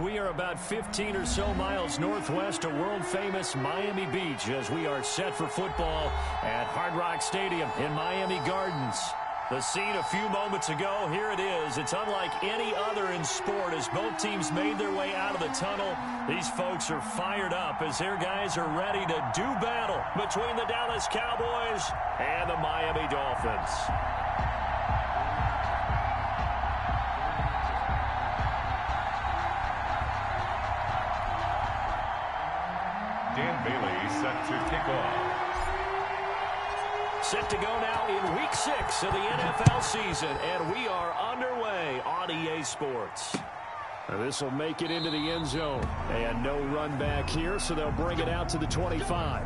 We are about 15 or so miles northwest of world-famous Miami Beach as we are set for football at Hard Rock Stadium in Miami Gardens. The scene a few moments ago, here it is. It's unlike any other in sport as both teams made their way out of the tunnel. These folks are fired up as their guys are ready to do battle between the Dallas Cowboys and the Miami Dolphins. Dan Bailey set to kick off. Set to go now in Week 6 of the NFL season, and we are underway on EA Sports. This will make it into the end zone, and no run back here, so they'll bring it out to the 25.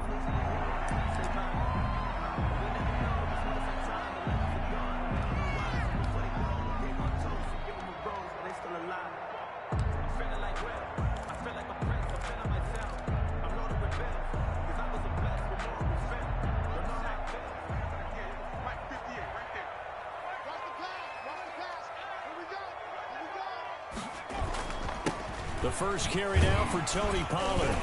The first carry now for Tony Pollard.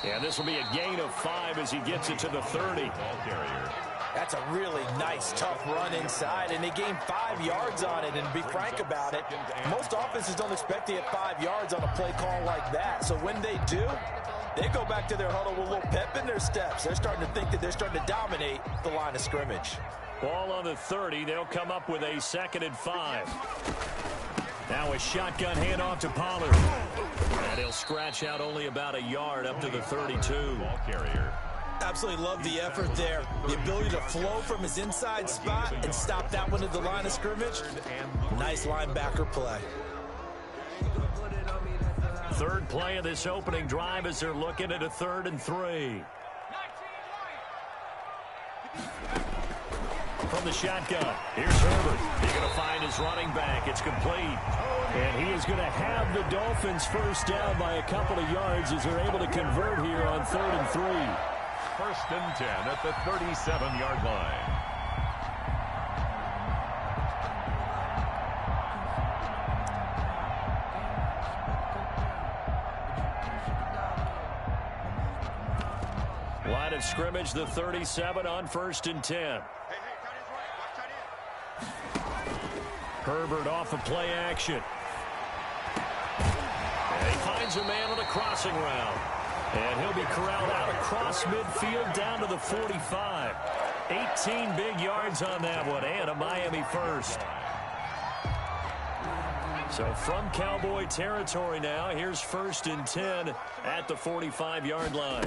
And this will be a gain of 5 as he gets it to the 30. Ball carrier. That's a really nice, tough run inside, and they gained 5 yards on it. And to be frank about it, most offenses don't expect to get 5 yards on a play call like that. So when they do, they go back to their huddle with a little pep in their steps. They're starting to think that they're starting to dominate the line of scrimmage. Ball on the 30. They'll come up with a 2nd and 5. Now a shotgun handoff to Pollard. And he'll scratch out only about a yard up to the 32. Ball carrier. Absolutely love the effort there. The ability to flow from his inside spot and stop that one at the line of scrimmage. Nice linebacker play. Third play of this opening drive as they're looking at a 3rd and 3. From the shotgun, here's Herbert. He's going to find his running back. It's complete. And he is going to have the Dolphins first down by a couple of yards as they're able to convert here on 3rd and 3. 1st and 10 at the 37-yard line. Line of scrimmage, the 37 on 1st and 10. Herbert off of play action. And he finds a man on a crossing route. And he'll be corralled out across midfield down to the 45. 18 big yards on that one, and a Miami first. So from Cowboy territory now, here's 1st and 10 at the 45-yard line.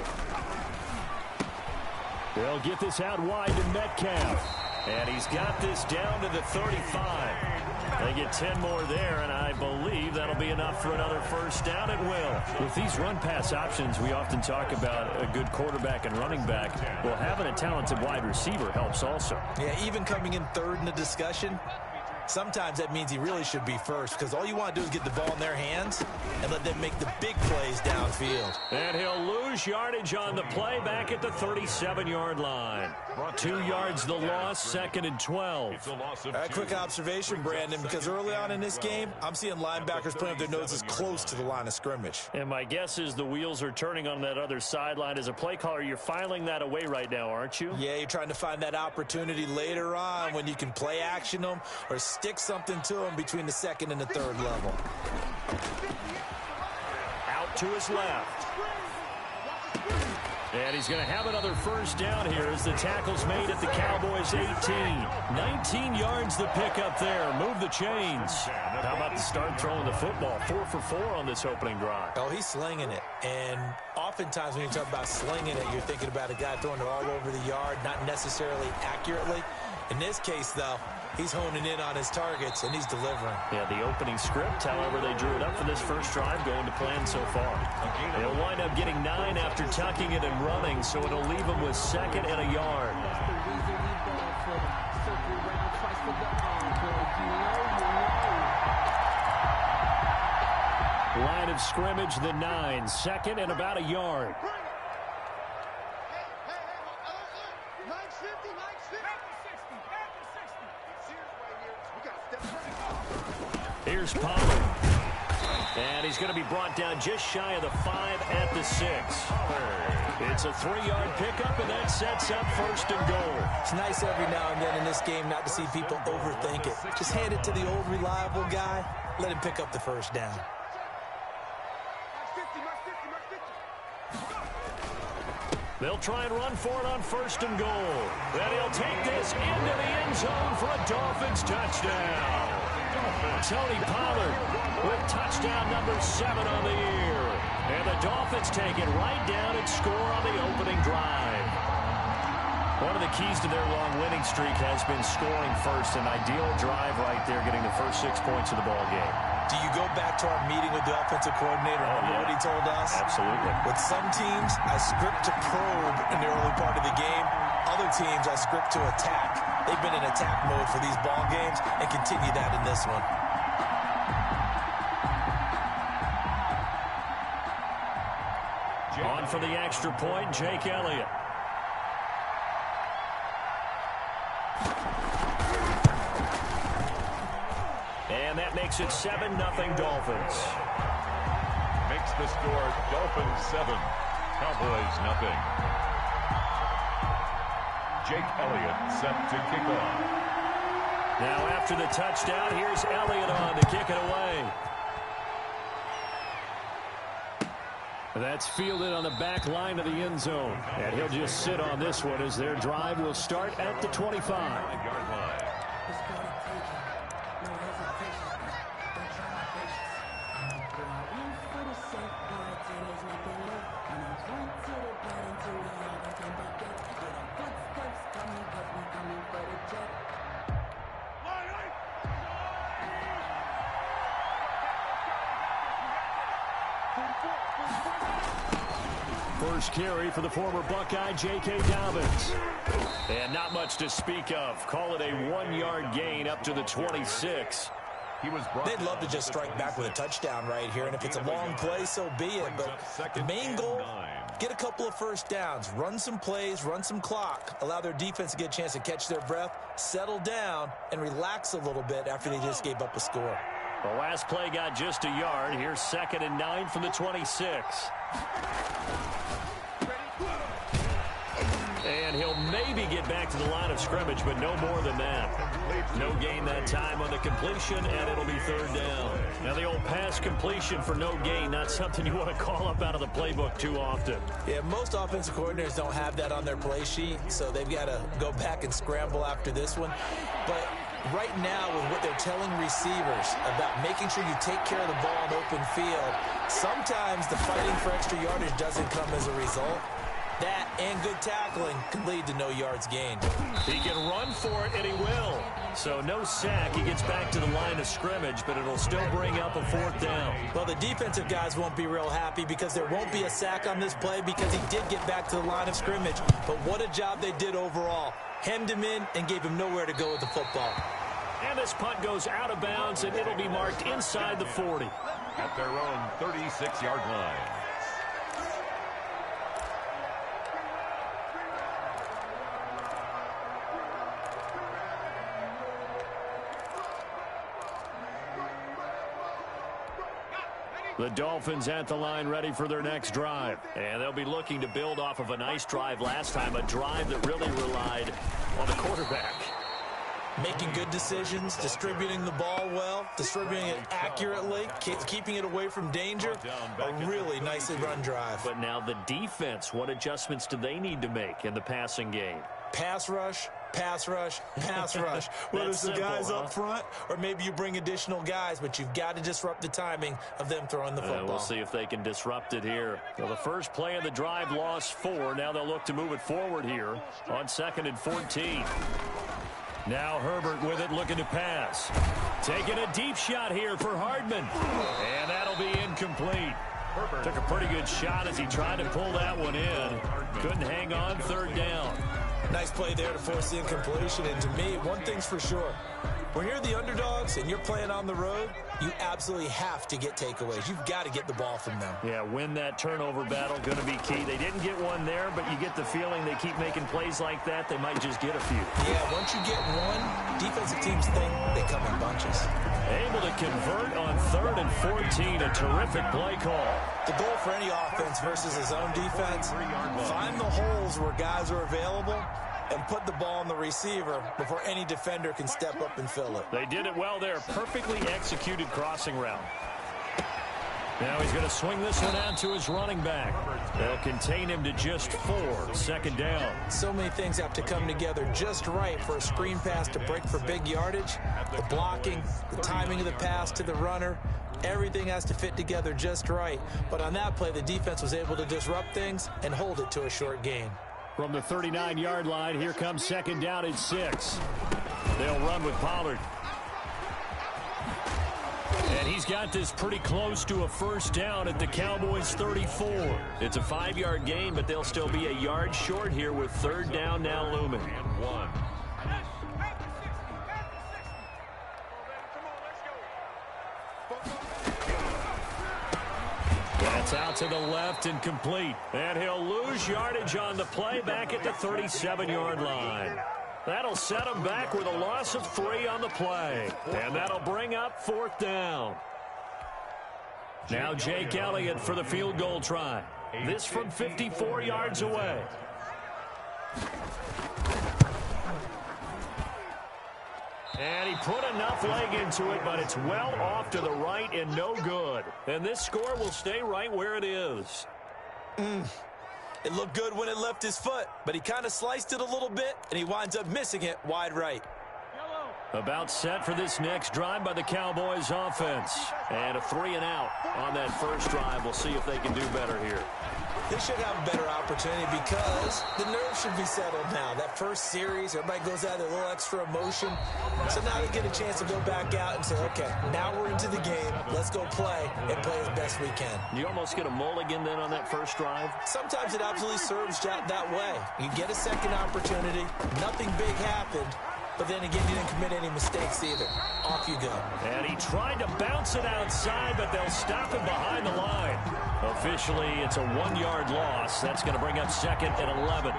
They'll get this out wide to Metcalf. And he's got this down to the 35. They get 10 more there, and I believe that'll be enough for another first down. It will. With these run-pass options, we often talk about a good quarterback and running back. Well, having a talented wide receiver helps also. Yeah, even coming in 3rd in the discussion, sometimes that means he really should be first because all you want to do is get the ball in their hands and let them make the big plays downfield. And he'll lose yardage on the play back at the 37-yard line. 2 yards the loss, 2nd and 12. A quick observation, Brandon, because early on in this game, I'm seeing linebackers putting up their noses close to the line of scrimmage. And my guess is the wheels are turning on that other sideline. As a play caller, you're filing that away right now, aren't you? Yeah, you're trying to find that opportunity later on when you can play action them or stick something to them between the 2nd and the 3rd level. Out to his left. And he's going to have another first down here as the tackle's made at the Cowboys' 18. 19 yards the pickup there. Move the chains. How about the start throwing the football? 4 for 4 on this opening drive. Oh, he's slinging it. And oftentimes when you talk about slinging it, you're thinking about a guy throwing it all over the yard, not necessarily accurately. In this case, though, he's honing in on his targets, and he's delivering. Yeah, the opening script, however, they drew it up for this first drive, going to plan so far. They'll wind up getting 9 after tucking it and running, so it'll leave them with 2nd and a yard. Line of scrimmage, the 9, 2nd and about a yard. Here's Pollard. And he's going to be brought down just shy of the 5 at the 6. It's a 3-yard pickup, and that sets up 1st and goal. It's nice every now and then in this game not to see people overthink it. Just hand it to the old reliable guy. Let him pick up the 1st down. They'll try and run for it on 1st and goal. Then he'll take this into the end zone for a Dolphins touchdown. Tony Pollard with touchdown number 7 on the year. And the Dolphins take it right down and score on the opening drive. One of the keys to their long winning streak has been scoring first. An ideal drive right there, getting the first 6 points of the ball game. Do you go back to our meeting with the offensive coordinator? Remember what he told us? Absolutely. With some teams, I script to probe in the early part of the game. Other teams, I script to attack. They've been in attack mode for these ball games and continue that in this one. On for the extra point, Jake Elliott. And that makes it 7-0 Dolphins. Makes the score Dolphins 7, Cowboys 0. Jake Elliott set to kick off. Now after the touchdown, here's Elliott on to kick it away. That's fielded on the back line of the end zone. And he'll just sit on this one as their drive will start at the 25-yard line. First carry for the former Buckeye, J.K. Dobbins. And not much to speak of. Call it a 1-yard gain up to the 26. They'd love to just strike back with a touchdown right here, and if it's a long play, so be it. But the main goal, get a couple of 1st downs, run some plays, run some clock, allow their defense to get a chance to catch their breath, settle down, and relax a little bit after they just gave up a score. The last play got just a yard. Here's 2nd and 9 from the 26. And he'll maybe get back to the line of scrimmage, but no more than that. No gain that time on the completion, and it'll be 3rd down. Now the old pass completion for no gain, not something you want to call up out of the playbook too often. Yeah, most offensive coordinators don't have that on their play sheet, so they've got to go back and scramble after this one. But right now, with what they're telling receivers about making sure you take care of the ball in open field, sometimes the fighting for extra yardage doesn't come as a result. That and good tackling can lead to no yards gained. He can run for it, and he will. So no sack. He gets back to the line of scrimmage, but it'll still bring up a 4th down. Well, the defensive guys won't be real happy because there won't be a sack on this play because he did get back to the line of scrimmage. But what a job they did overall. Hemmed him in and gave him nowhere to go with the football. And this punt goes out of bounds, and it'll be marked inside the 40. At their own 36-yard line. The Dolphins at the line ready for their next drive. And they'll be looking to build off of a nice drive last time, a drive that really relied on the quarterback. Making good decisions, distributing the ball well, distributing it accurately, keeping it away from danger. A really nicely run drive. But now the defense, what adjustments do they need to make in the passing game? Pass rush, pass rush, pass rush. Whether it's the guys up front or maybe you bring additional guys, but you've got to disrupt the timing of them throwing the football. We'll see if they can disrupt it here. Well, the first play of the drive lost 4. Now they'll look to move it forward here on 2nd and 14. Now Herbert with it, looking to pass. Taking a deep shot here for Hardman. And that'll be incomplete. Took a pretty good shot as he tried to pull that one in. Couldn't hang on, 3rd down. Nice play there to force the incompletion. And to me, one thing's for sure. When you're the underdogs and you're playing on the road, you absolutely have to get takeaways. You've got to get the ball from them. Yeah, win that turnover battle, going to be key. They didn't get one there, but you get the feeling they keep making plays like that, they might just get a few. Yeah, once you get one, defensive teams think they come in bunches. Able to convert on 3rd and 14. A terrific play call. The goal for any offense versus his own defense, find the holes where guys are available and put the ball on the receiver before any defender can step up and fill it. They did it well there. Perfectly executed crossing route. Now he's going to swing this one out to his running back. They'll contain him to just 4. 2nd down. So many things have to come together just right for a screen pass to break for big yardage. The blocking, the timing of the pass to the runner, everything has to fit together just right. But on that play, the defense was able to disrupt things and hold it to a short gain. From the 39-yard line, here comes 2nd down and 6. They'll run with Pollard. And he's got this pretty close to a 1st down at the Cowboys' 34. It's a 5-yard gain, but they'll still be a yard short here with 3rd down now looming. And 1. That's out to the left and complete. And he'll lose yardage on the play back at the 37-yard line. That'll set him back with a loss of 3 on the play. And that'll bring up 4th down. Now Jake Elliott for the field goal try. This from 54 yards away. And he put enough leg into it, but it's well off to the right and no good. And this score will stay right where it is. It looked good when it left his foot, but he kind of sliced it a little bit, and he winds up missing it wide right. About set for this next drive by the Cowboys offense. And a 3 and out on that first drive. We'll see if they can do better here. They should have a better opportunity because the nerves should be settled now. That first series, everybody goes out with a little extra emotion. So now they get a chance to go back out and say, okay, now we're into the game. Let's go play and play as best we can. You almost get a mulligan then on that first drive? Sometimes it absolutely serves that way. You get a second opportunity. Nothing big happened. But then again, you didn't commit any mistakes either. Off you go. And he tried to bounce it outside, but they'll stop him behind the line. Officially, it's a 1-yard loss. That's going to bring up 2nd and 11.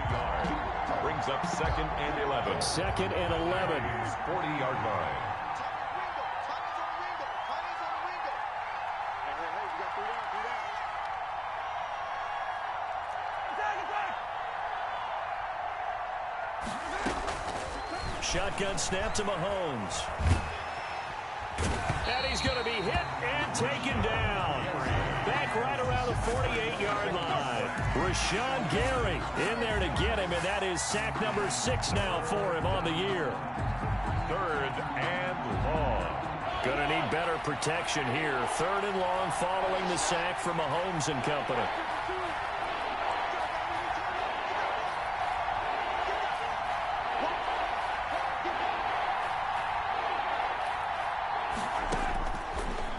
Brings up 2nd and 11. 2nd and 11. 40-yard line. Shotgun snap to Mahomes. And he's going to be hit and taken down. Back right around the 48-yard line. Rashawn Gary in there to get him, and that is sack number 6 now for him on the year. 3rd and long. Going to need better protection here. 3rd and long following the sack from Mahomes and company.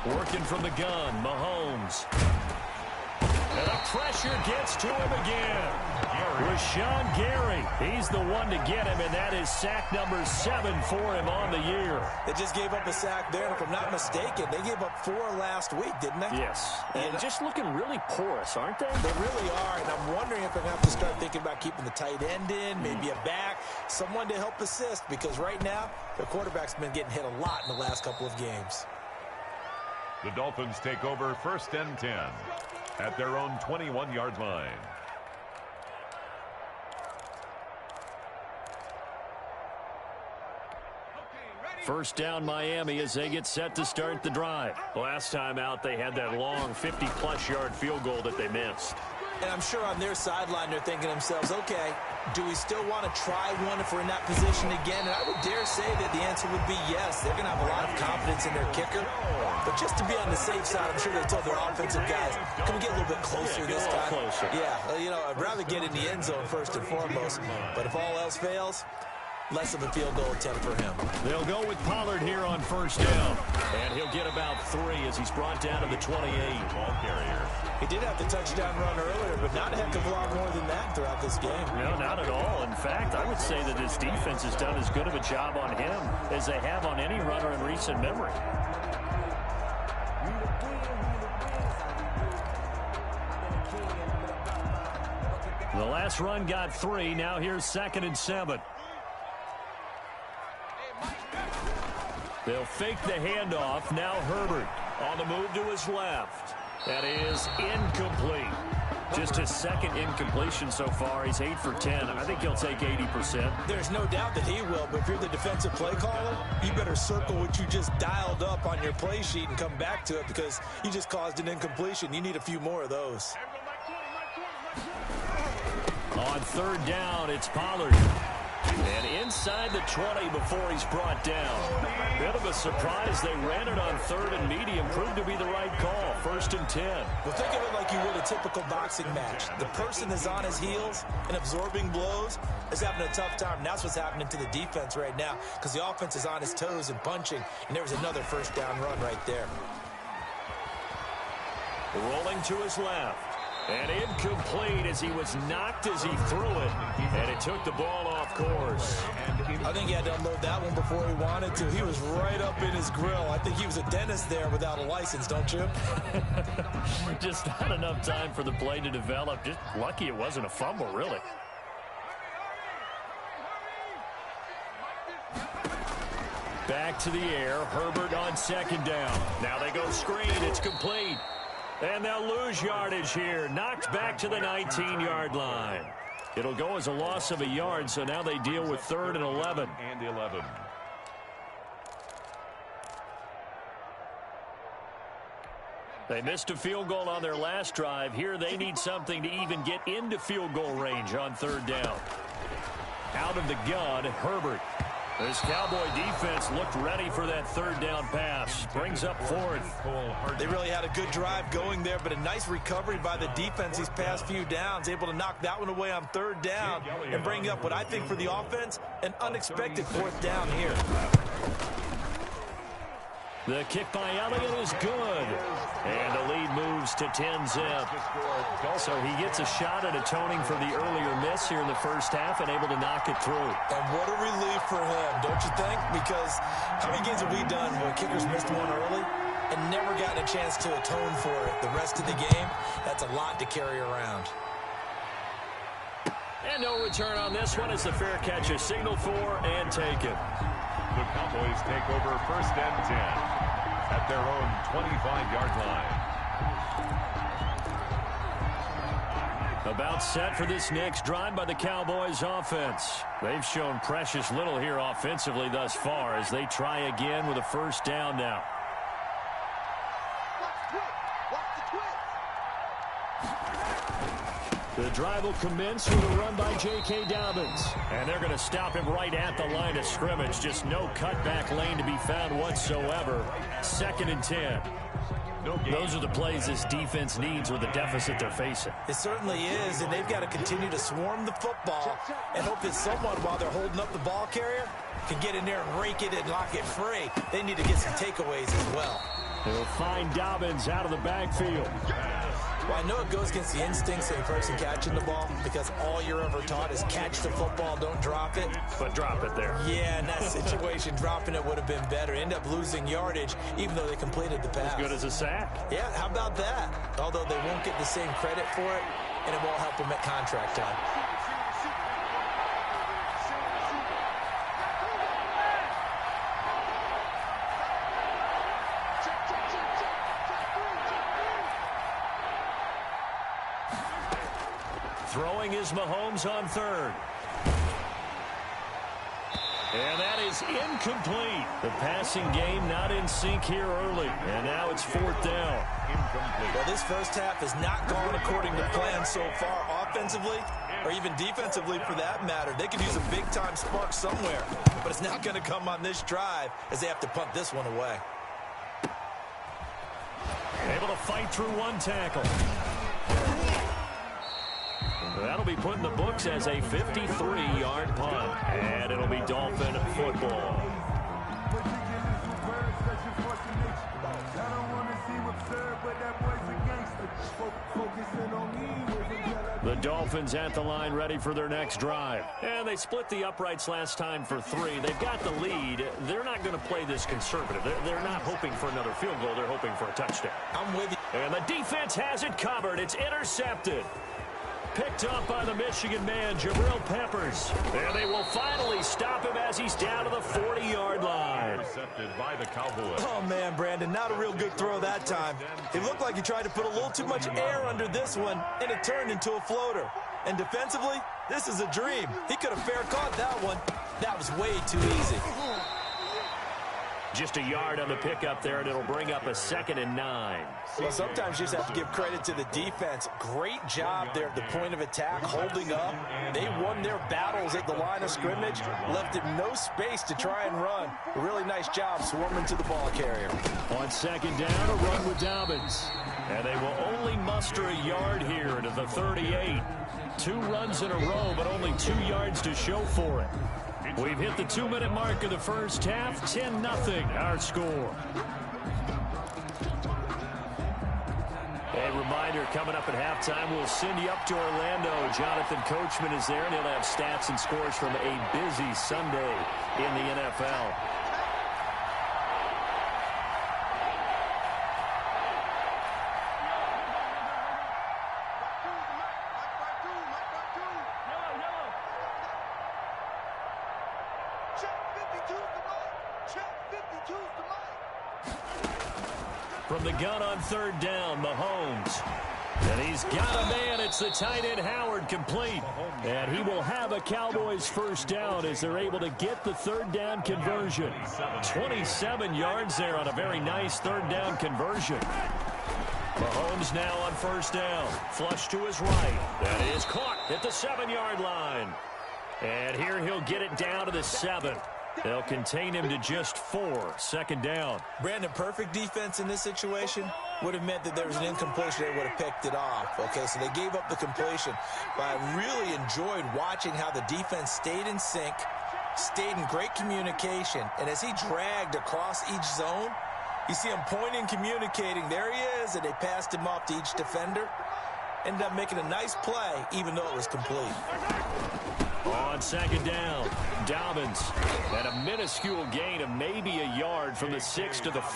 Working from the gun, Mahomes. And the pressure gets to him again. Rashawn Gary, he's the one to get him, and that is sack number 7 for him on the year. They just gave up a sack there, and if I'm not mistaken, they gave up 4 last week, didn't they? Yes, and just looking really porous, aren't they? They really are, and I'm wondering if they're going to have to start thinking about keeping the tight end in, maybe a back, someone to help assist, because right now, their quarterback's been getting hit a lot in the last couple of games. The Dolphins take over 1st and 10 at their own 21-yard line. First down Miami as they get set to start the drive. Last time out they had that long 50-plus yard field goal that they missed. And I'm sure on their sideline they're thinking to themselves, okay, do we still want to try one if we're in that position again? And I would dare say that the answer would be yes. They're going to have a lot of confidence in their kicker. But just to be on the safe side, I'm sure they told their offensive guys, can we get a little bit closer this time? Closer. Yeah, you know, I'd rather get in the end zone first and foremost. But if all else fails, less of a field goal attempt for him. They'll go with Pollard here on first down. And he'll get about 3 as he's brought down to the 28. Ball carrier. He did have the touchdown run earlier, but not a heck of a lot more than that throughout this game. No, not at all. In fact, I would say that his defense has done as good of a job on him as they have on any runner in recent memory. The last run got 3. Now here's 2nd and 7. They'll fake the handoff. Now Herbert on the move to his left. That is incomplete. Just his second incompletion so far. He's 8 for 10. I think he'll take 80%. There's no doubt that he will, but if you're the defensive play caller, you better circle what you just dialed up on your play sheet and come back to it because you just caused an incompletion. You need a few more of those. On third down, it's Pollard. And inside the 20 before he's brought down. Bit of a surprise. They ran it on third and medium. Proved to be the right call. 1st and 10. Well, think of it like you would a typical boxing match. The person is on his heels and absorbing blows is having a tough time. And that's what's happening to the defense right now because the offense is on his toes and punching. And there was another first down run right there. Rolling to his left. And incomplete as he was knocked as he threw it. And it took the ball off course. I think he had to unload that one before he wanted to. He was right up in his grill. I think he was a dentist there without a license, don't you? Just not enough time for the play to develop. Just lucky it wasn't a fumble, really. Back to the air. Herbert on second down. Now they go screen. It's complete. And they'll lose yardage here. Knocked back to the 19-yard line. It'll go as a loss of a yard, so now they deal with 3rd and 11. And 11. They missed a field goal on their last drive. Here they need something to even get into field goal range on 3rd down. Out of the gun, Herbert. This Cowboy defense looked ready for that 3rd down pass. Brings up 4th. They really had a good drive going there, but a nice recovery by the defense these past few downs. Able to knock that one away on 3rd down and bring up what I think for the offense, an unexpected 4th down here. The kick by Elliott is good. And the lead moves to 10-zip. So he gets a shot at atoning for the earlier miss here in the first half and able to knock it through. And what a relief for him, don't you think? Because how many games have we done where kickers missed one early and never gotten a chance to atone for it the rest of the game? That's a lot to carry around. And no return on this one as the fair catch is signaled for and taken. The Cowboys take over 1st and 10 at their own 25-yard line. About set for this next drive by the Cowboys offense. They've shown precious little here offensively thus far as they try again with a 1st down now. The drive will commence with a run by J.K. Dobbins. And they're going to stop him right at the line of scrimmage. Just no cutback lane to be found whatsoever. 2nd and 10. Those are the plays this defense needs with the deficit they're facing. It certainly is, and they've got to continue to swarm the football and hope that someone, while they're holding up the ball carrier, can get in there and rake it and lock it free. They need to get some takeaways as well. They'll find Dobbins out of the backfield. Well, I know it goes against the instincts of the person catching the ball because all you're ever taught is catch the football, don't drop it. But drop it there. Yeah, in that situation, dropping it would have been better. End up losing yardage, even though they completed the pass. As good as a sack. Yeah, how about that? Although they won't get the same credit for it, and it won't help them at contract time. Throwing is Mahomes on 3rd. And that is incomplete. The passing game not in sync here early. And now it's 4th down. Well, this first half has not gone according to plan so far offensively or even defensively for that matter. They could use a big-time spark somewhere, but it's not going to come on this drive as they have to punt this one away. Able to fight through one tackle. That'll be put in the books as a 53-yard punt. And it'll be Dolphin football. The Dolphins at the line ready for their next drive. And they split the uprights last time for 3. They've got the lead. They're not going to play this conservative. They're not hoping for another field goal. They're hoping for a touchdown. I'm with you. And the defense has it covered. It's intercepted. Picked up by the Michigan man, Jabril Peppers. And they will finally stop him as he's down to the 40-yard line. Intercepted by the Cowboys. Oh, man, Brandon, not a real good throw that time. It looked like he tried to put a little too much air under this one, and it turned into a floater. And defensively, this is a dream. He could have fair caught that one. That was way too easy. Just a yard on the pickup there, and it'll bring up a 2nd and 9. Well, sometimes you just have to give credit to the defense. Great job there at the point of attack, holding up. They won their battles at the line of scrimmage, left him no space to try and run. A really nice job swarming to the ball carrier. On 2nd down, a run with Dobbins. And they will only muster a yard here to the 38. 2 runs in a row, but only 2 yards to show for it. We've hit the 2-minute mark of the first half. 10-0 our score. A reminder, coming up at halftime, we'll send you up to Orlando. Jonathan Coachman is there, and he'll have stats and scores from a busy Sunday in the NFL. From the gun on 3rd down, Mahomes. And he's got a man. It's the tight end Howard, complete. And he will have a Cowboys first down as they're able to get the 3rd down conversion. 27 yards there on a very nice 3rd down conversion. Mahomes now on 1st down. Flush to his right. That is caught at the 7-yard line. And here he'll get it down to the 7. They'll contain him to just 4. 2nd down. Brandon, perfect defense in this situation would have meant that there was an incompletion. They would have picked it off. Okay, so they gave up the completion. But I really enjoyed watching how the defense stayed in sync, stayed in great communication. And as he dragged across each zone, you see him pointing, communicating. There he is, and they passed him off to each defender. Ended up making a nice play, even though it was complete. On 2nd down, Dobbins. And a minuscule gain of maybe a yard from the 6 to the 5.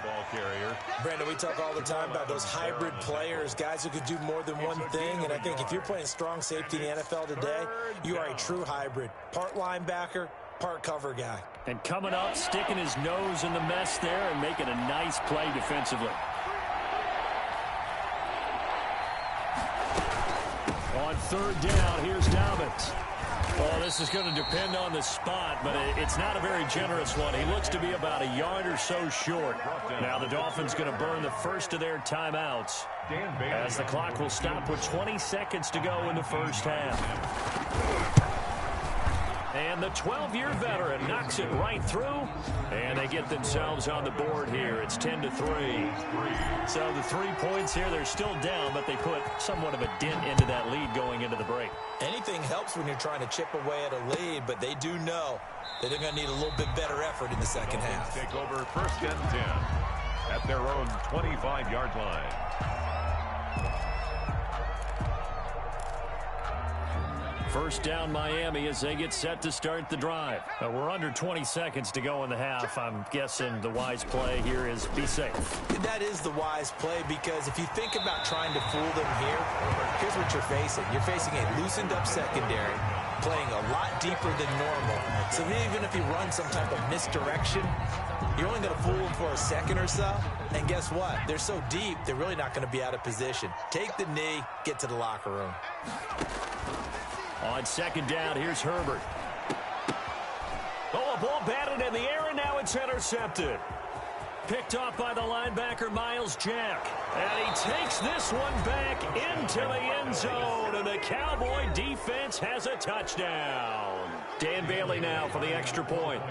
Ball carrier. Brandon, we talk all the time about those hybrid players, guys who could do more than one thing. And I think if you're playing strong safety in the NFL today, you are a true hybrid. Part linebacker, part cover guy. And coming up, sticking his nose in the mess there and making a nice play defensively. On 3rd down, here's Dobbins. Well, this is going to depend on the spot, but it's not a very generous one. He looks to be about a yard or so short. Now the Dolphins going to burn the first of their timeouts as the clock will stop with 20 seconds to go in the first half. And the 12-year veteran knocks it right through, and they get themselves on the board here. It's 10-3. So the 3 points here, they're still down, but they put somewhat of a dent into that lead going into the break. Anything helps when you're trying to chip away at a lead, but they do know that they're going to need a little bit better effort in the second half. Take over 1st and 10 at their own 25-yard line. First down Miami as they get set to start the drive. We're under 20 seconds to go in the half. I'm guessing the wise play here is be safe. That is the wise play, because if you think about trying to fool them here, here's what you're facing. You're facing a loosened up secondary, playing a lot deeper than normal. So even if you run some type of misdirection, you're only going to fool them for a second or so. And guess what? They're so deep, they're really not going to be out of position. Take the knee, get to the locker room. On 2nd down, here's Herbert. Oh, a ball batted in the air, and now it's intercepted. Picked off by the linebacker, Miles Jack. And he takes this one back into the end zone, and the Cowboy defense has a touchdown. Dan Bailey now for the extra point.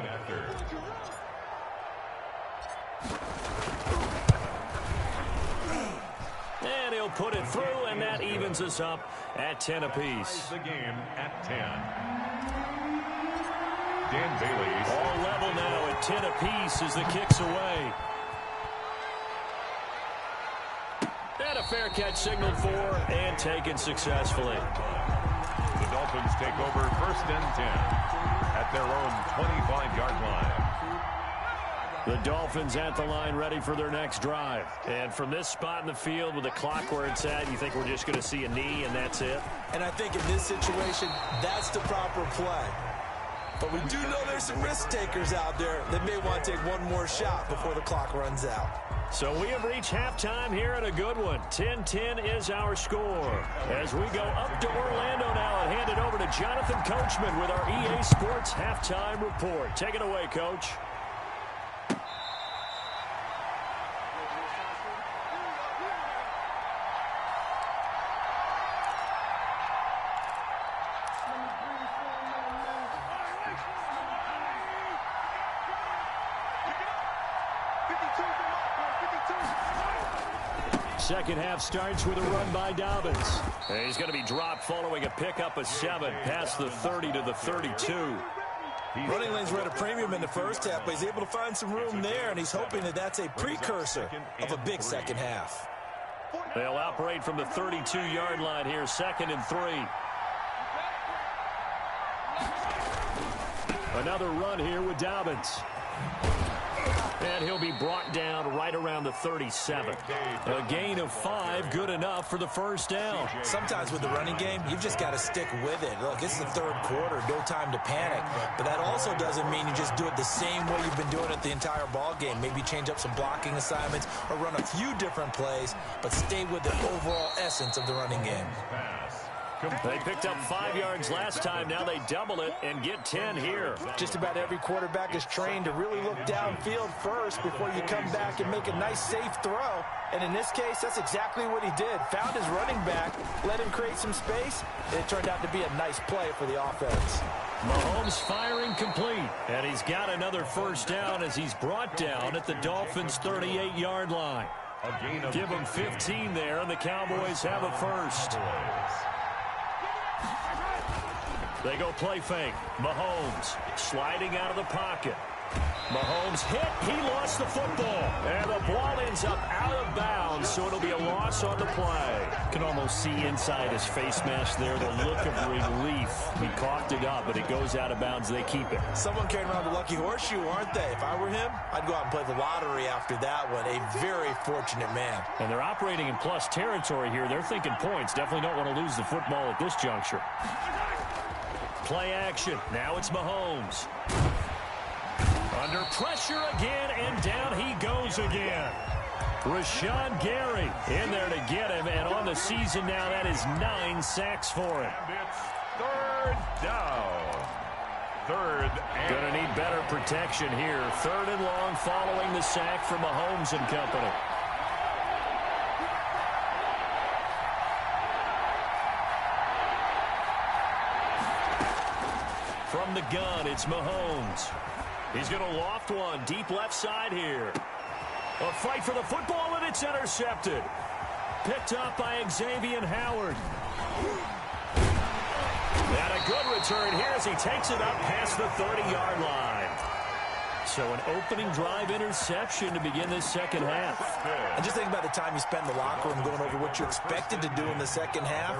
And he'll put it through, and that evens us up at 10 apiece. The game at 10. Dan Bailey. All level now at 10 apiece as the kick's away. And a fair catch signaled for and taken successfully. The Dolphins take over 1st and 10 at their own 25-yard line. The Dolphins at the line ready for their next drive. And from this spot in the field with the clock where it's at, you think we're just going to see a knee and that's it? And I think in this situation, that's the proper play. But we do know there's some risk takers out there that may want to take one more shot before the clock runs out. So we have reached halftime here at a good one. 10-10 is our score. As we go up to Orlando now and hand it over to Jonathan Coachman with our EA Sports halftime report. Take it away, Coach. Second half starts with a run by Dobbins. And he's going to be dropped following a pickup of 7 past the 30 to the 32. Running lanes were at a premium in the first half, but he's able to find some room there, and he's hoping that that's a precursor of a big second half. They'll operate from the 32-yard line here, 2nd and 3. Another run here with Dobbins. And he'll be brought down right around the 37. A gain of 5, good enough for the first down. Sometimes with the running game, you've just got to stick with it. Look, it's the third quarter, no time to panic. But that also doesn't mean you just do it the same way you've been doing it the entire ball game. Maybe change up some blocking assignments or run a few different plays, but stay with the overall essence of the running game. They picked up 5 yards last time. Now they double it and get 10 here. Just about every quarterback is trained to really look downfield first before you come back and make a nice, safe throw. And in this case, that's exactly what he did. Found his running back, let him create some space, and it turned out to be a nice play for the offense. Mahomes firing complete. And he's got another first down as he's brought down at the Dolphins' 38-yard line. Give them 15 there, and the Cowboys have a first. They go play fake. Mahomes sliding out of the pocket. Mahomes hit. He lost the football. And the ball ends up out of bounds, so it'll be a loss on the play. Can almost see inside his face mask there the look of relief. He coughed it up, but it goes out of bounds. They keep it. Someone carrying around the lucky horseshoe, aren't they? If I were him, I'd go out and play the lottery after that one. A very fortunate man. And they're operating in plus territory here. They're thinking points. Definitely don't want to lose the football at this juncture. Play action. Now it's Mahomes. Under pressure again, and down he goes again. Rashawn Gary in there to get him, and on the season now, that is 9 sacks for him. And it's third down. Third and Gonna need better protection here. 3rd and long following the sack from Mahomes and company. From the gun, it's Mahomes. He's going to loft one deep left side here. A fight for the football, and it's intercepted. Picked up by Xavier Howard. And a good return here as he takes it up past the 30-yard line. So an opening drive interception to begin this second half. And just think about the time you spent in the locker room going over what you expected to do in the second half.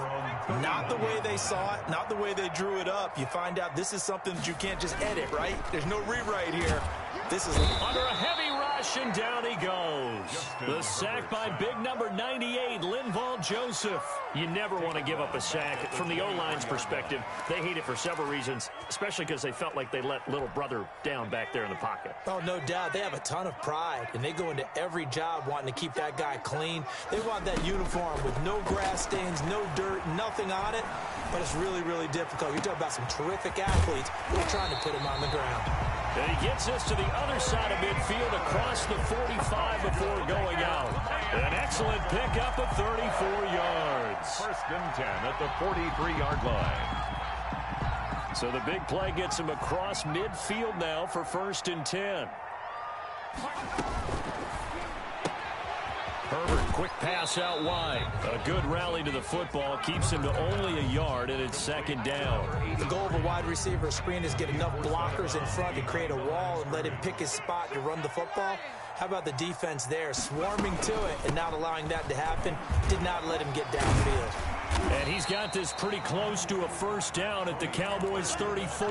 Not the way they saw it, not the way they drew it up. You find out this is something that you can't just edit, right? There's no rewrite here. This is under a heavy rush, and down he goes. The sack by big number 98, Linval Joseph. You never want to give up a sack. From the O-line's perspective, they hate it for several reasons, especially because they felt like they let little brother down back there in the pocket. Oh, no doubt. They have a ton of pride, and they go into every job wanting to keep that guy clean. They want that uniform with no grass stains, no dirt, nothing on it, but it's really, really difficult. You're talking about some terrific athletes who are trying to put him on the ground. And he gets us to the other side of midfield across the 45 before going out. An excellent pickup of 34 yards. 1st and 10 at the 43-yard line. So the big play gets him across midfield now for 1st and 10. Herbert, quick pass out wide. A good rally to the football keeps him to only a yard, and it's 2nd down. The goal of a wide receiver screen is get enough blockers in front to create a wall and let him pick his spot to run the football. How about the defense there, swarming to it and not allowing that to happen? Did not let him get downfield. And he's got this pretty close to a first down at the Cowboys' 34.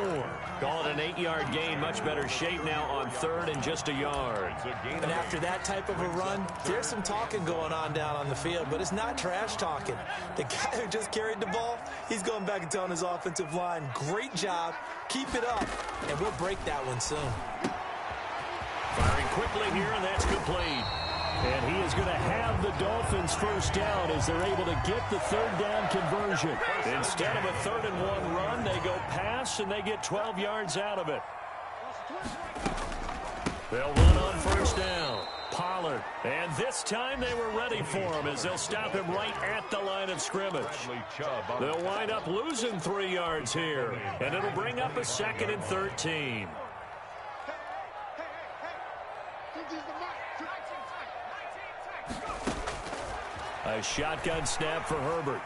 Call it an 8-yard gain. Much better shape now on third and just a yard. And after that type of a run, there's some talking going on down on the field, but it's not trash talking. The guy who just carried the ball, he's going back and telling his offensive line, great job, keep it up, and we'll break that one soon. Firing quickly here, and that's complete. And he is going to have the Dolphins first down as they're able to get the third down conversion. Instead of a 3rd-and-1 run, they go pass, and they get 12 yards out of it. They'll run on first down. Pollard. And this time they were ready for him as they'll stop him right at the line of scrimmage. They'll wind up losing 3 yards here, and it'll bring up a 2nd and 13. A shotgun snap for Herbert.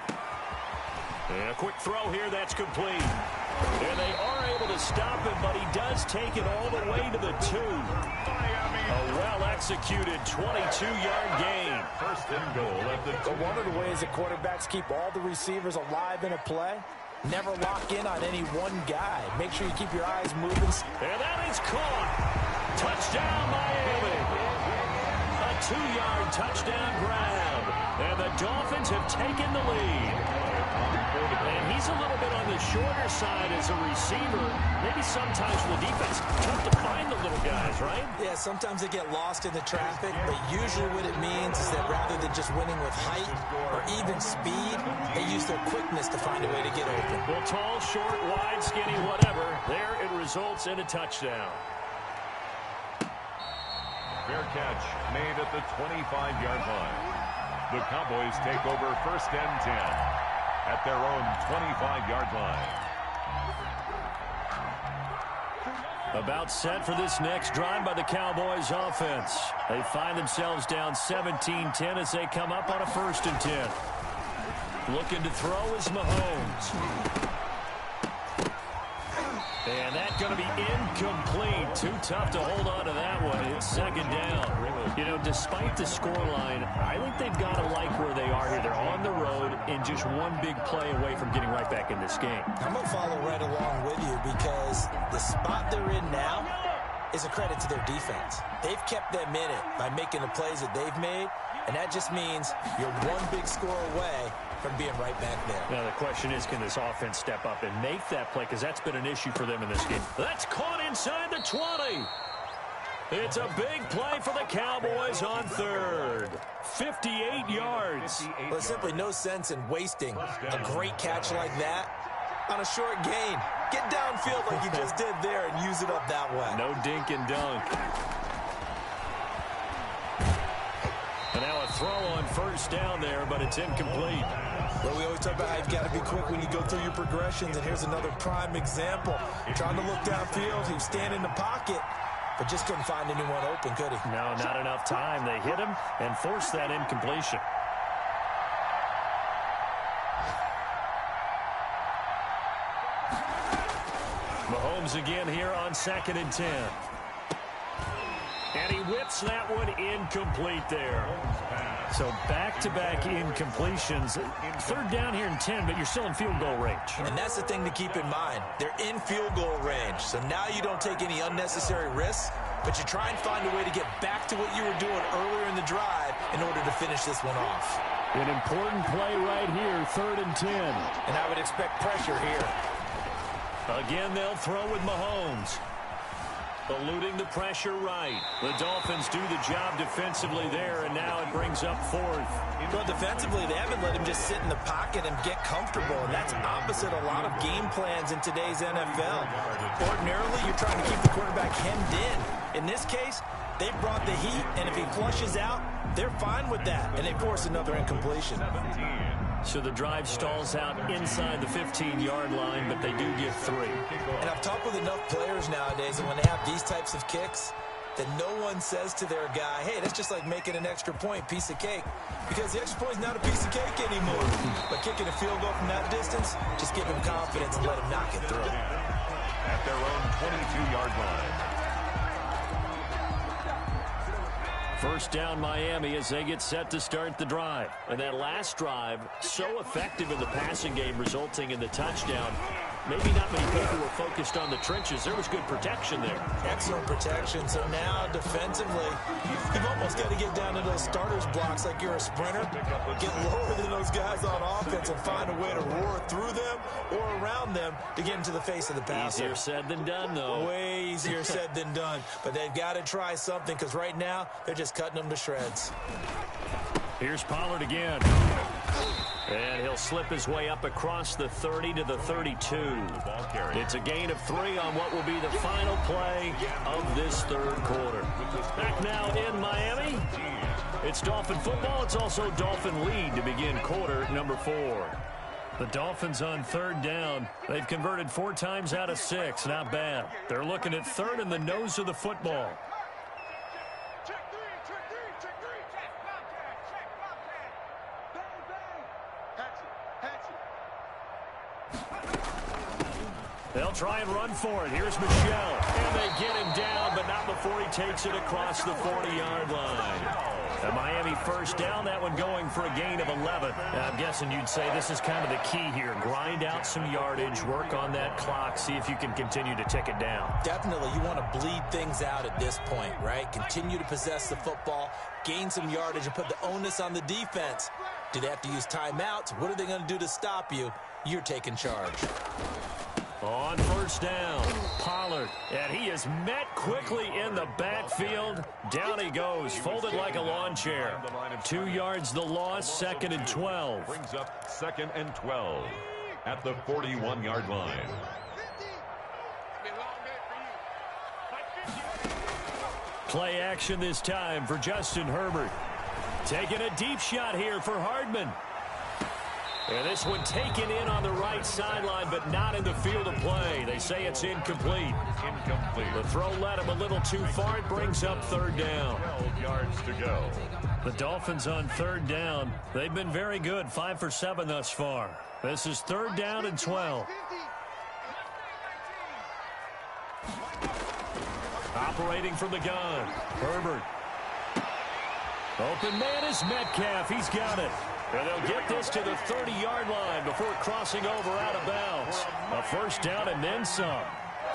And a quick throw here, that's complete. And they are able to stop him, but he does take it all the way to the 2. A well-executed 22-yard gain. First and goal at the 2. But one of the ways that quarterbacks keep all the receivers alive in a play, never lock in on any one guy. Make sure you keep your eyes moving. And that is caught. Touchdown, Miami. A 2-yard touchdown grab. And the Dolphins have taken the lead. And he's a little bit on the shorter side as a receiver. Maybe sometimes for the defense, tough to find the little guys, right? Yeah, sometimes they get lost in the traffic, but usually what it means is that rather than just winning with height or even speed, they use their quickness to find a way to get open. Well, tall, short, wide, skinny, whatever. There it results in a touchdown. Fair catch made at the 25-yard line. The Cowboys take over first and 10 at their own 25-yard line. About set for this next drive by the Cowboys offense. They find themselves down 17-10 as they come up on a 1st and 10. Looking to throw is Mahomes. And that's going to be incomplete. Too tough to hold on to that one. It's 2nd down. You know, despite the scoreline, I think they've got to like where they are here. They're on the road and just one big play away from getting right back in this game. I'm going to follow right along with you because the spot they're in now is a credit to their defense. They've kept them in it by making the plays that they've made, and that just means you're one big score away from being right back there. Now, the question is, can this offense step up and make that play? Because that's been an issue for them in this game. That's caught inside the 20. It's a big play for the Cowboys on 3rd. 58 yards. Well, there's simply no sense in wasting a great catch like that on a short gain. Get downfield like you just did there and use it up that way. No dink and dunk. And now a throw on first down there, but it's incomplete. Well, we always talk about how you've got to be quick when you go through your progressions, and here's another prime example. Trying to look downfield, he was standing in the pocket, but just couldn't find anyone open, could he? No, not enough time. They hit him and forced that incompletion. Mahomes again here on 2nd and 10. And he whips that one incomplete there. So back-to-back incompletions. 3rd down here in 10, but you're still in field goal range. And that's the thing to keep in mind. They're in field goal range. So now you don't take any unnecessary risks, but you try and find a way to get back to what you were doing earlier in the drive in order to finish this one off. An important play right here, 3rd and 10. And I would expect pressure here. Again, they'll throw with Mahomes. Eluding the pressure right. The Dolphins do the job defensively there, and now it brings up 4th. Well, defensively, they haven't let him just sit in the pocket and get comfortable, and that's opposite a lot of game plans in today's NFL. Ordinarily, you're trying to keep the quarterback hemmed in. In this case, they brought the heat, and if he flushes out, they're fine with that, and they force another incompletion. So the drive stalls out inside the 15-yard line, but they do get 3. And I've talked with enough players nowadays that when they have these types of kicks, that no one says to their guy, hey, that's just like making an extra point, piece of cake. Because the extra point is not a piece of cake anymore. But kicking a field goal from that distance, just give him confidence and let him knock it through. At their own 22-yard line. First down Miami as they get set to start the drive. And that last drive, so effective in the passing game, resulting in the touchdown. Maybe not many people were focused on the trenches. There was good protection there. Excellent protection. So now defensively, you've almost got to get down to those starters blocks like you're a sprinter. Get lower than those guys on offense and find a way to roar through them or around them to get into the face of the passer. Easier said than done, though. Way easier said than done. But they've got to try something because right now they're just cutting them to shreds. Here's Pollard again. And he'll slip his way up across the 30 to the 32. It's a gain of 3 on what will be the final play of this third quarter. Back now in Miami. It's Dolphin football. It's also Dolphin lead to begin quarter number 4. The Dolphins on third down. They've converted 4 times out of 6. Not bad. They're looking at third in the nose of the football. They'll try and run for it. Here's Michel. And they get him down, but not before he takes it across the 40-yard line. A Miami first down, that one going for a gain of 11. I'm guessing you'd say this is kind of the key here. Grind out some yardage, work on that clock, see if you can continue to tick it down. Definitely, you want to bleed things out at this point, right? Continue to possess the football, gain some yardage, and put the onus on the defense. Do they have to use timeouts? What are they going to do to stop you? You're taking charge. On first down, Pollard, and he is met quickly in the backfield. Down he goes, folded like a lawn chair. 2 yards the loss, 2nd and 12. Brings up 2nd and 12 at the 41-yard line. Play action this time for Justin Herbert. Taking a deep shot here for Hardman. And this one taken in on the right sideline, but not in the field of play. They say it's incomplete. The throw led him a little too far. It brings up third down. 12 yards to go. The Dolphins on third down. They've been very good, 5 for 7 thus far. This is third down and 12. Operating from the gun, Herbert. Open man is Metcalf. He's got it. And they'll get this to the 30-yard line before crossing over out of bounds. A first down and then some.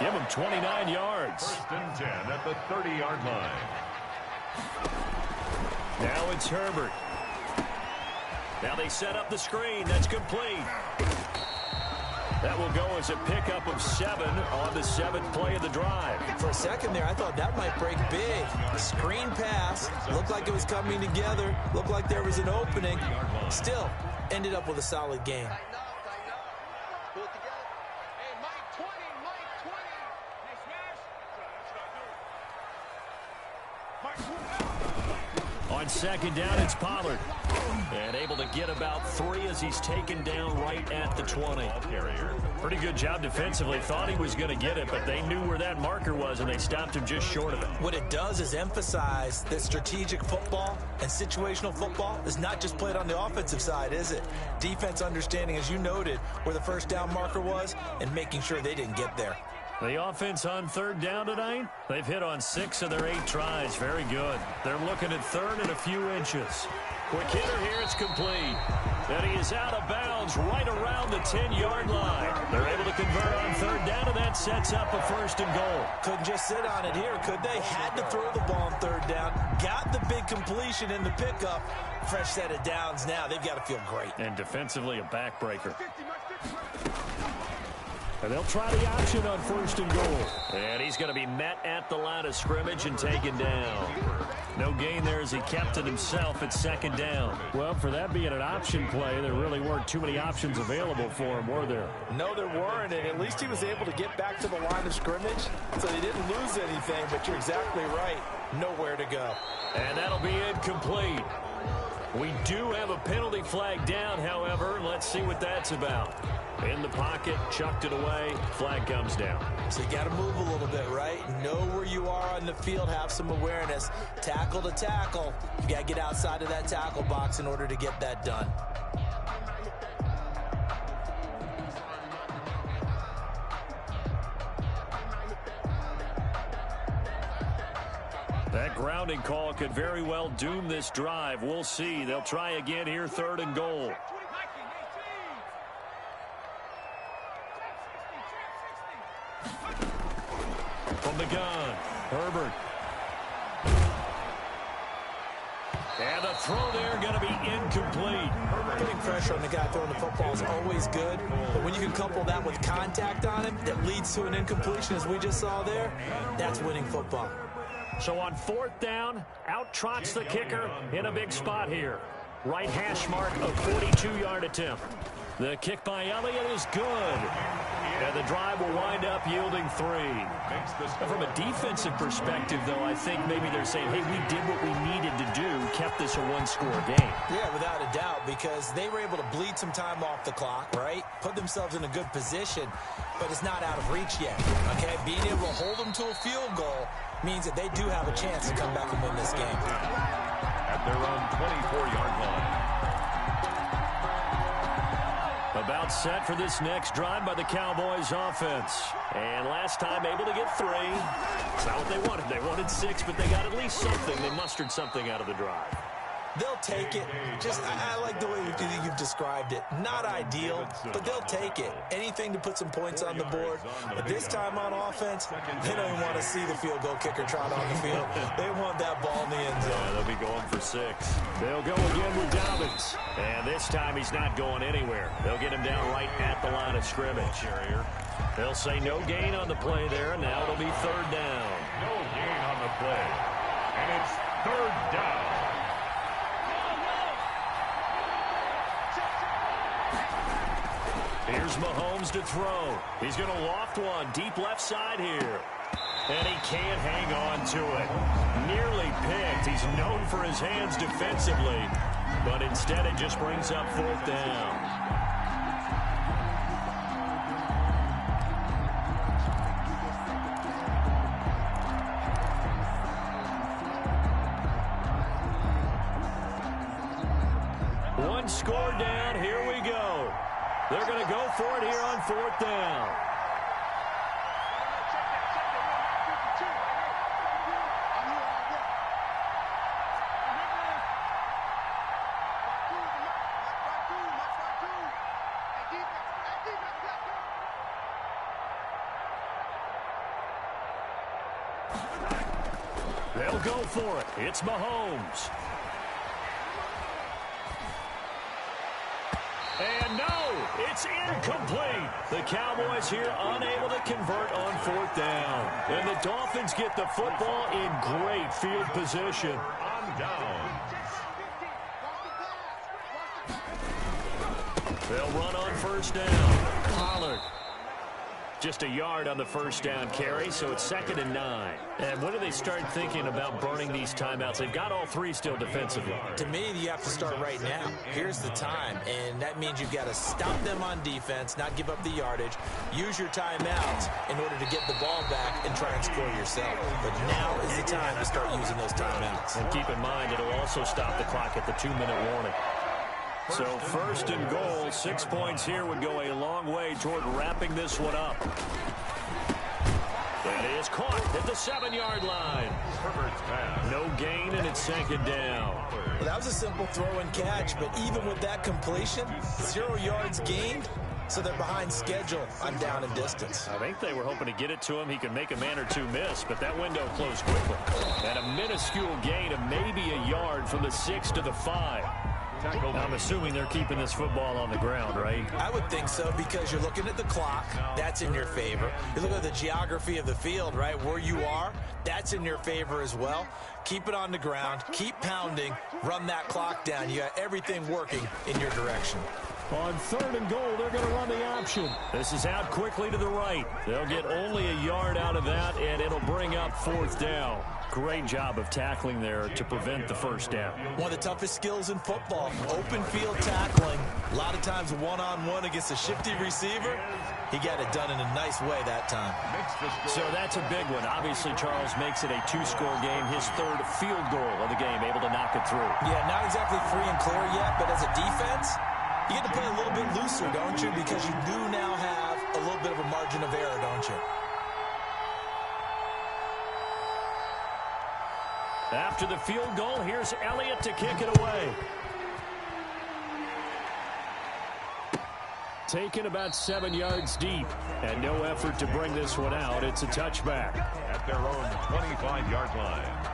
Give him 29 yards. First and 10 at the 30-yard line. Now it's Herbert. Now they set up the screen. That's complete. That will go as a pickup of 7 on the 7th play of the drive. For a second there, I thought that might break big. Screen pass. Looked like it was coming together. Looked like there was an opening. Still, ended up with a solid game. On second down, it's Pollard. And able to get about 3 as he's taken down right at the 20. Pretty good job defensively. Thought he was going to get it, but they knew where that marker was, and they stopped him just short of it. What it does is emphasize that strategic football and situational football is not just played on the offensive side, is it? Defense understanding, as you noted, where the first down marker was and making sure they didn't get there. The offense on third down tonight, they've hit on 6 of their 8 tries. Very good. They're looking at third and a few inches. Quick hitter here, it's complete. And he is out of bounds right around the 10-yard line. They're able to convert on third down, and that sets up a first and goal. Couldn't just sit on it here, could they? Had to throw the ball on third down. Got the big completion in the pickup. Fresh set of downs now. They've got to feel great. And defensively, a backbreaker. And they'll try the option on first and goal. And he's going to be met at the line of scrimmage and taken down. No gain there as he kept it himself at second down. Well, for that being an option play, there really weren't too many options available for him, were there? No, there weren't, and at least he was able to get back to the line of scrimmage, so he didn't lose anything, but you're exactly right. Nowhere to go. And that'll be incomplete. We do have a penalty flag down, however. Let's see what that's about. In the pocket, chucked it away, flag comes down. So you got to move a little bit, right? Know where you are on the field, have some awareness. Tackle to tackle. You got to get outside of that tackle box in order to get that done. That grounding call could very well doom this drive. We'll see. They'll try again here, 3rd and goal. From the gun, Herbert. And the throw there going to be incomplete. Putting pressure on the guy throwing the football is always good, but when you can couple that with contact on him that leads to an incompletion, as we just saw there, that's winning football. So on 4th down, out trots the kicker in a big spot here. Right hash mark, a 42-yard attempt. The kick by Elliott is good. And the drive will wind up yielding 3. Now, from a defensive perspective, though, I think maybe they're saying, hey, we did what we needed to do, kept this a 1-score game. Yeah, without a doubt, because they were able to bleed some time off the clock, right? Put themselves in a good position, but it's not out of reach yet, okay? Being able to hold them to a field goal means that they do have a chance to come back and win this game. At their own 24-yard line. About set for this next drive by the Cowboys offense. And last time able to get 3. It's not what they wanted. They wanted 6, but they got at least something. They mustered something out of the drive. They'll take it. I like the way you've described it. Not ideal, but they'll take it. Anything to put some points on the board. But this time on offense, they don't even want to see the field goal kicker trot on the field. They want that ball in the end zone. Yeah, they'll be going for 6. They'll go again with Dobbins. And this time he's not going anywhere. They'll get him down right at the line of scrimmage. They'll say no gain on the play there. Now it'll be 3rd down. No gain on the play. And it's 3rd down. Here's Mahomes to throw. He's going to loft one deep left side here. And he can't hang on to it. Nearly picked. He's known for his hands defensively. But instead it just brings up 4th down. One score down. Here we go. They're going to go for it here on 4th down. They'll go for it. It's Mahomes. And no, it's incomplete. The Cowboys here unable to convert on 4th down. And the Dolphins get the football in great field position. On down. They'll run on 1st down. Pollard. Just a yard on the 1st down carry, so it's 2nd and 9. And when do they start thinking about burning these timeouts? They've got all 3 still defensively. To me, you have to start right now. Here's the time, and that means you've got to stop them on defense, not give up the yardage, use your timeouts in order to get the ball back and try and score yourself. But now is the time to start using those timeouts. And keep in mind, it'll also stop the clock at the 2-minute warning. So 1st and goal, 6 points here would go a long way toward wrapping this one up. That is caught at the 7-yard line. Herbert's pass. No gain, and it's 2nd down. Well, that was a simple throw and catch, but even with that completion, 0 yards gained, so they're behind schedule on down and distance. I think they were hoping to get it to him. He could make a man or 2 miss, but that window closed quickly. And a minuscule gain of maybe a yard from the 6 to the 5. I'm assuming they're keeping this football on the ground, right? I would think so, because you're looking at the clock. That's in your favor. You're looking at the geography of the field, right? Where you are, that's in your favor as well. Keep it on the ground. Keep pounding. Run that clock down. You got everything working in your direction. On 3rd and goal, they're going to run the option. This is out quickly to the right. They'll get only a yard out of that, and it'll bring up 4th down. Great job of tackling there to prevent the 1st down. One of the toughest skills in football, open field tackling. A lot of times one-on-one against a shifty receiver. He got it done in a nice way that time. So that's a big one. Obviously, Charles makes it a 2-score game. His 3rd field goal of the game, able to knock it through. Yeah, not exactly free and clear yet, but as a defense, you get to play a little bit looser, don't you? Because you do now have a little bit of a margin of error, don't you? After the field goal, here's Elliott to kick it away. Taken about 7 yards deep, and no effort to bring this one out. It's a touchback. At their own 25-yard line.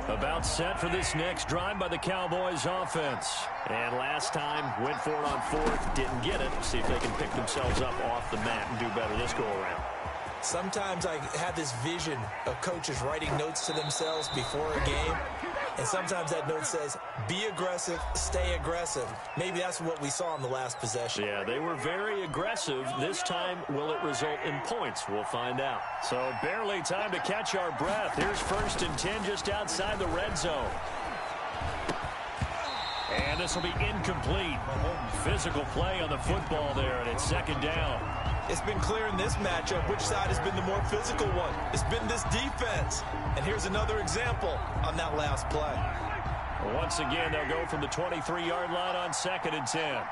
About set for this next drive by the Cowboys offense. And last time, went for it on fourth, didn't get it. See if they can pick themselves up off the mat and do better this go-around. Sometimes I have this vision of coaches writing notes to themselves before a game, and sometimes that note says, be aggressive, stay aggressive. Maybe that's what we saw in the last possession. Yeah, they were very aggressive. This time, will it result in points? We'll find out. So barely time to catch our breath. Here's 1st and 10 just outside the red zone. And this will be incomplete. Physical play on the football there, and it's 2nd down. It's been clear in this matchup which side has been the more physical one. It's been this defense. And here's another example on that last play. Once again, they'll go from the 23-yard line on 2nd and 10.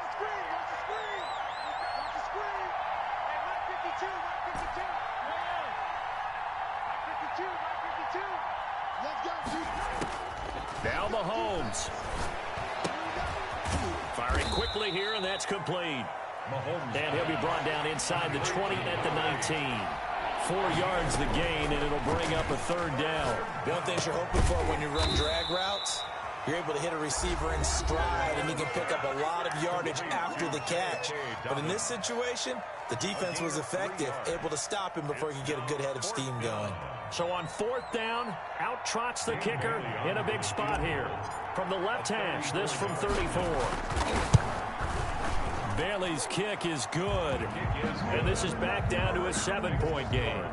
Now Mahomes. Firing quickly here, and that's complete. And he'll be brought down inside the 20 at the 19. 4 yards the gain, and it'll bring up a 3rd down. The only things you're hoping for when you run drag routes, you're able to hit a receiver in stride, and he can pick up a lot of yardage after the catch. But in this situation, the defense was effective, able to stop him before he could get a good head of steam going. So on 4th down, out trots the kicker in a big spot here. From the left hash, this from 34. Bailey's kick is good, and this is back down to a 7-point game.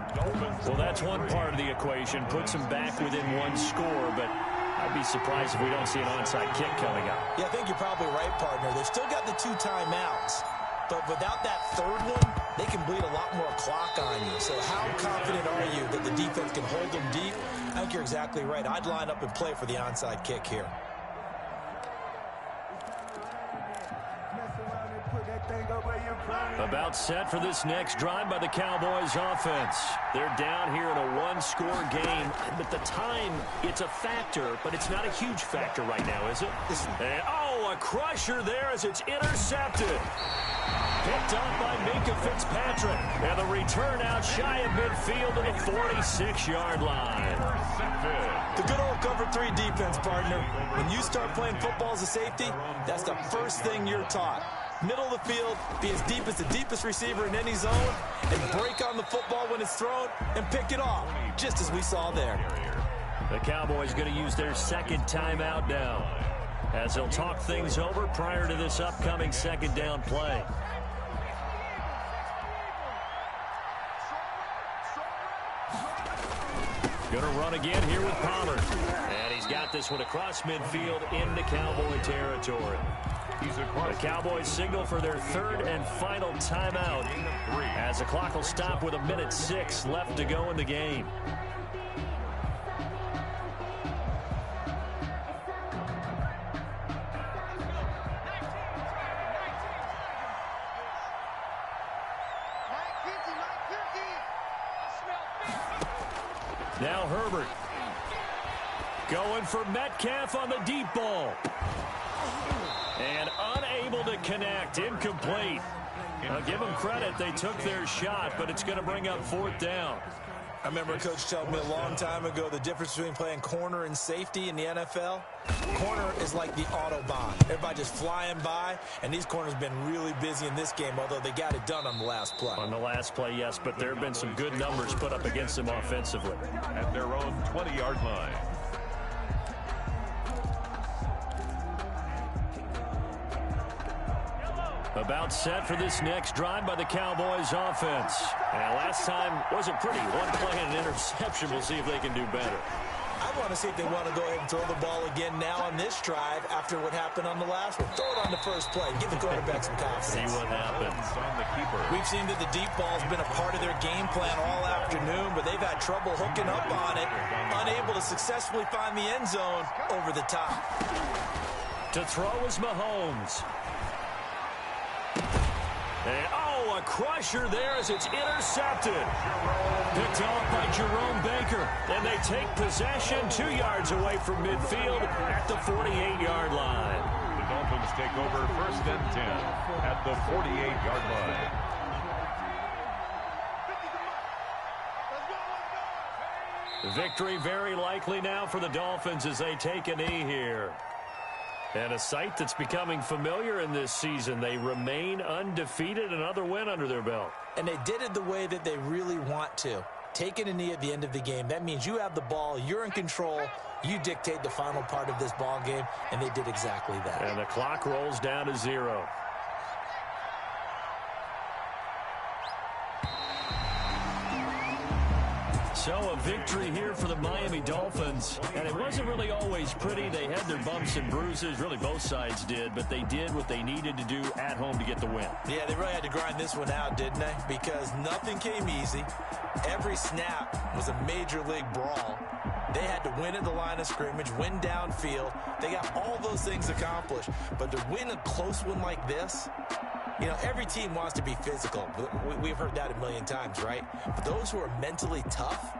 Well, that's one part of the equation, puts them back within 1 score, but I'd be surprised if we don't see an onside kick coming up. Yeah, I think you're probably right, partner. They've still got the 2 timeouts, but without that 3rd one, they can bleed a lot more clock on you. So how confident are you that the defense can hold them deep? I think you're exactly right. I'd line up and play for the onside kick here. About set for this next drive by the Cowboys offense. They're down here in a 1-score game. But the time, it's a factor, but it's not a huge factor right now, is it? And, a crusher there as it's intercepted. Picked up by Minka Fitzpatrick. And the return out shy of midfield to the 46-yard line. The good old cover 3 defense, partner. When you start playing football as a safety, that's the first thing you're taught. Middle of the field, be as deep as the deepest receiver in any zone, and break on the football when it's thrown and pick it off, just as we saw there. The Cowboys going to use their 2nd timeout now, as they'll talk things over prior to this upcoming 2nd down play. Going to run again here with Palmer. And he's got this one across midfield into Cowboy territory. The Cowboys signal for their 3rd and final timeout as the clock will stop with 1:06 left to go in the game. Now Herbert going for Metcalf on the deep ball. And unable to connect, incomplete. I'll give them credit, they took their shot, but it's going to bring up 4th down. I remember a coach telling me a long time ago the difference between playing corner and safety in the NFL. Corner is like the Autobahn. Everybody just flying by, and these corners have been really busy in this game, although they got it done on the last play. On the last play, yes, but there have been some good numbers put up against them offensively. At their own 20-yard line. About set for this next drive by the Cowboys offense. And last time wasn't pretty. 1 play and an interception. We'll see if they can do better. I want to see if they want to go ahead and throw the ball again now on this drive after what happened on the last one. Throw it on the first play. Give the quarterback some confidence. See what happens. On the keeper. We've seen that the deep ball's been a part of their game plan all afternoon, but they've had trouble hooking up on it, unable to successfully find the end zone over the top. To throw is Mahomes. And, oh, a crusher there as it's intercepted. Picked off by Jerome Baker. And they take possession 2 yards away from midfield at the 48-yard line. The Dolphins take over first and 10 at the 48-yard line. Victory very likely now for the Dolphins as they take a knee here. And a sight that's becoming familiar in this season. They remain undefeated, another win under their belt. And they did it the way that they really want to. Taking a knee at the end of the game, that means you have the ball, you're in control, you dictate the final part of this ball game, and they did exactly that. And the clock rolls down to 0. So a victory here for the Miami Dolphins. And it wasn't really always pretty. They had their bumps and bruises. Really, both sides did. But they did what they needed to do at home to get the win. Yeah, they really had to grind this one out, didn't they? Because nothing came easy. Every snap was a major league brawl. They had to win at the line of scrimmage, win downfield. They got all those things accomplished. But to win a close one like this, you know, every team wants to be physical. We've heard that a million times, right? But those who are mentally tough,